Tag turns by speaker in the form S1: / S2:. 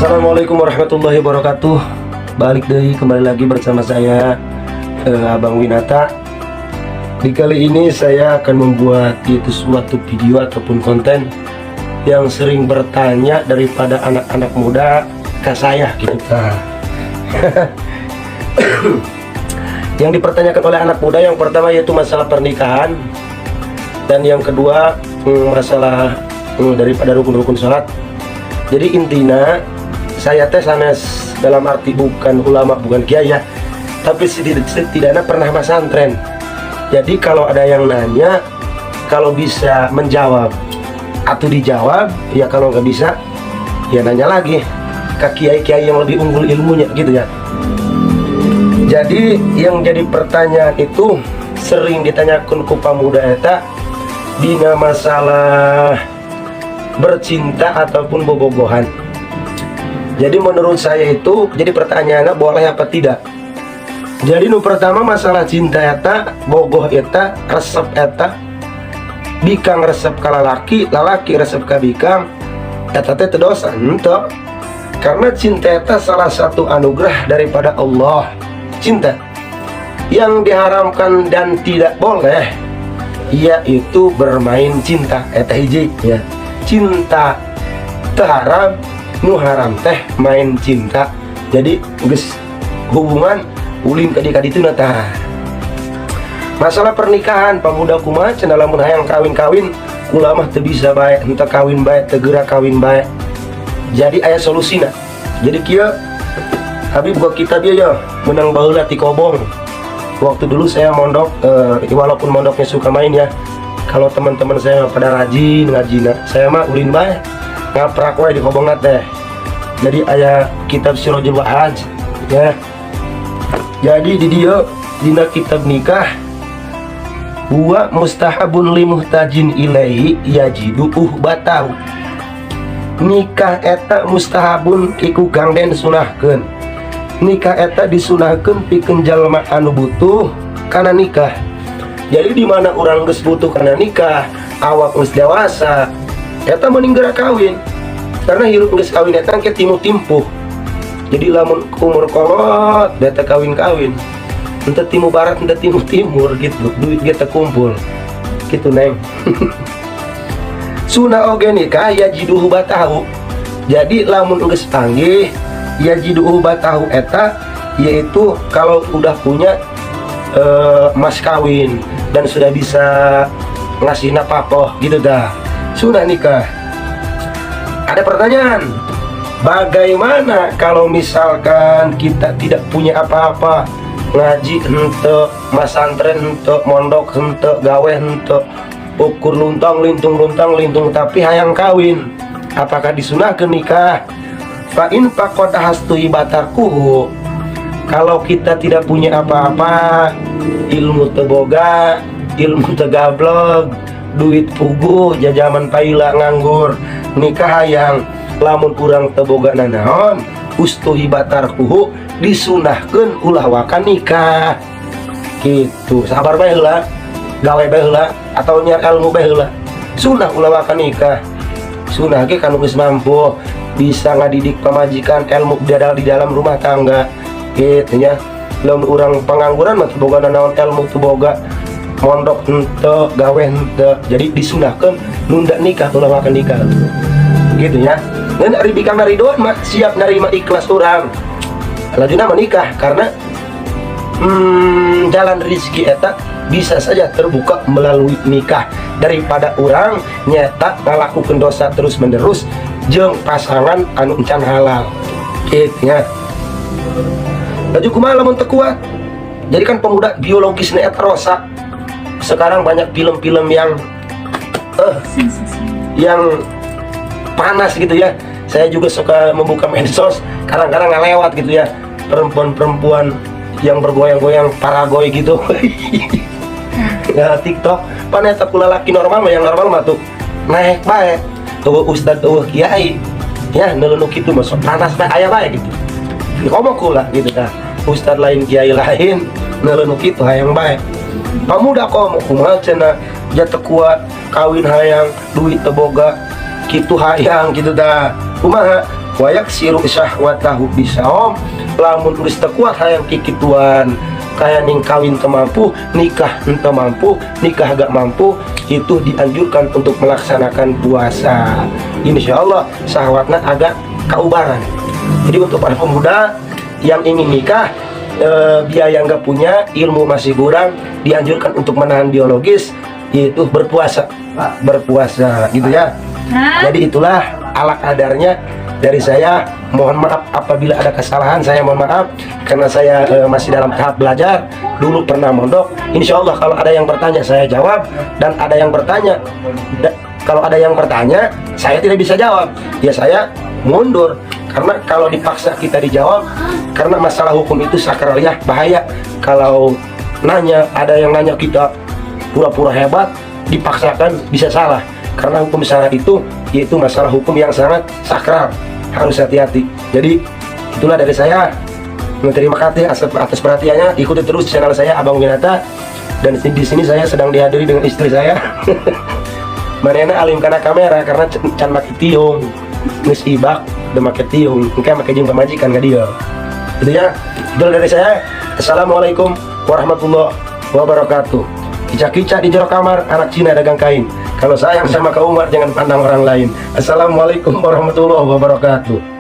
S1: Assalamualaikum warahmatullahi wabarakatuh. Balik deh, kembali lagi bersama saya Abang Winata. Di kali ini saya akan membuat suatu video ataupun konten yang sering bertanya daripada anak-anak muda ke saya gitu. Yang dipertanyakan oleh anak muda yang pertama yaitu masalah pernikahan, dan yang kedua masalah daripada rukun-rukun sholat. Jadi intinya saya sanes dalam arti bukan ulama, bukan kiai ya, tapi setidaknya pernah pesantren. Jadi kalau ada yang nanya, kalau bisa menjawab atau dijawab, ya kalau nggak bisa, ya nanya lagi ke kiai-kiai yang lebih unggul ilmunya gitu ya. Jadi yang jadi pertanyaan itu sering ditanyakan ke pemuda eta dina masalah bercinta ataupun bobogohan. Jadi menurut saya itu jadi pertanyaannya boleh apa tidak. Jadi nu pertama masalah cinta eta, bogoh eta, resep eta, bikang resep ka lalaki, lalaki resep ka bikang, eta teh dosa henteu. Karena cinta eta salah satu anugerah daripada Allah. Cinta yang diharamkan dan tidak boleh yaitu bermain cinta. Eta hiji ya. Cinta terharam, nu haram teh main cinta. Jadi geus hubungan ulin kadi-kadi itu nata. Masalah pernikahan pemuda kumaha cenah lamun hayang kawin-kawin kula mah teu bisa bae, henteu kawin bae, teu geura kawin bae. Jadi aya solusina. Jadi kieu Habib buat kita dia ya menang baheula ti kobong. Waktu dulu saya mondok, walaupun mondoknya suka main ya, kalau teman-teman saya pada rajin ngajina, saya mah ulin bae ngaprak wae di kobong teh. Jadi aya kitab Sirajul Wahhaj ya. Jadi di dia dina kitab nikah huwa mustahabun limuhtajin ilaihi yajidu uhbatahu. Nikah eta mustahabun iku gangden sunahkeun. Nikah eta disunahkeun pikeun jalma anu butuh kana nikah. Jadi di mana orang geus butuh kana nikah, awak geus dewasa, eta mending geura kawin. Karena hirup geus kawin eta ke timu-timpuh. Jadi lamun umur kolot eta kawin-kawin. Henteu timu barat, henteu timu timur gitu. Duit ge teu kumpul. Kitu neng. Sunah oge nikah yajiduhu batahu. Jadi lamun geus panggih yajiduhu batahu eta yaitu kalau udah punya mas kawin dan sudah bisa ngasih napakoh gitu dah, sunah nikah. Ada pertanyaan, bagaimana kalau misalkan kita tidak punya apa-apa, ngaji henteu, masantren henteu, mondok henteu, gawe henteu, ukur luntang lintung tapi hayang kawin, apakah disunahkeun nikah? Fa in faqad hastu ibatarkuhu. Kalau kita tidak punya apa-apa, ilmu teboga, ilmu tegablog, duit pugu, jajaman paila nganggur, nikah hayang, lamun kurang teboga nanaon, ustuhi batarkuhu disunahkeun ulah wakan nikah. Gitu. Sabar bae heula, gawe bae heula atau nyar ilmu bae heula. Sunah ulah wakan nikah. Sunah ge kanu geus mampu bisa ngadidik pemajikan ilmu di dalam rumah tangga gitu ya. Lamun urang pengangguran mah boga naon ilmu teu boga, mondok henteu, gawe henteu, jadi disunahkeun nunda nikah ulah wakan nikah gitu ya. Dan ari bikang ridho mah siap narima ikhlas urang lajuna menikah karena jalan rezeki eta bisa saja terbuka melalui nikah daripada orang nyata ngalakukeun dosa terus menerus jeung pasangan anu encan halal gitu ya. Laju kumaha lamun teu kuat. Jadi kan pemuda biologisnya eta rosak. Sekarang banyak film-film yang panas gitu ya. Saya juga suka membuka medsos, kadang-kadang ngelewat gitu ya, perempuan-perempuan yang bergoyang-goyang paragoy gitu. Ya TikTok paneta pula laki normal mah, yang normal mah tuh naik bae ustad kiai ya neuleuh kitu mah panas bae aya bae gitu. Ngomong kula gitu dah. Ustad lain kiai lain neuleuh kitu hayang bae. Pemuda komo kumaha cenah jatuh kuat kawin hayang duit teu boga kitu hayang gitu dah. Kumaha wayak siru syahwatahu bisaom, lamun uris tekuat hayang kikituan kayak ning kawin temampu, nikah ente mampu, nikah agak mampu, itu dianjurkan untuk melaksanakan puasa. Insya Allah syahwatnya agak kaubaran. Jadi untuk para pemuda yang ingin nikah, biaya nggak punya, ilmu masih kurang, dianjurkan untuk menahan biologis, yaitu berpuasa gitu ya. Jadi itulah ala kadarnya dari saya. Mohon maaf apabila ada kesalahan, saya mohon maaf karena saya masih dalam tahap belajar. Dulu pernah mondok. Insya Allah kalau ada yang bertanya saya jawab, dan ada yang bertanya kalau ada yang bertanya saya tidak bisa jawab, ya saya mundur. Karena kalau dipaksa kita dijawab, karena masalah hukum itu sakral ya, bahaya. Kalau nanya, ada yang nanya kita pura-pura hebat, dipaksakan bisa salah. Karena hukum syara itu yaitu masalah hukum yang sangat sakral, harus hati-hati. Jadi itulah dari saya. Terima kasih atas perhatiannya. Ikuti terus channel saya Abang Winata, dan di sini saya sedang dihadiri dengan istri saya. Mariana alim karena kamera karena can maki tiung, nis ibak, udah make tiung, mungkin make jeng pemajikan nggak dia. Gitu ya. Itu dari saya. Assalamualaikum warahmatullahi wabarakatuh. Kica-kica di jero kamar, anak Cina dagang kain. Kalau sayang sama Kak Umar, jangan pandang orang lain. Assalamualaikum warahmatullahi wabarakatuh.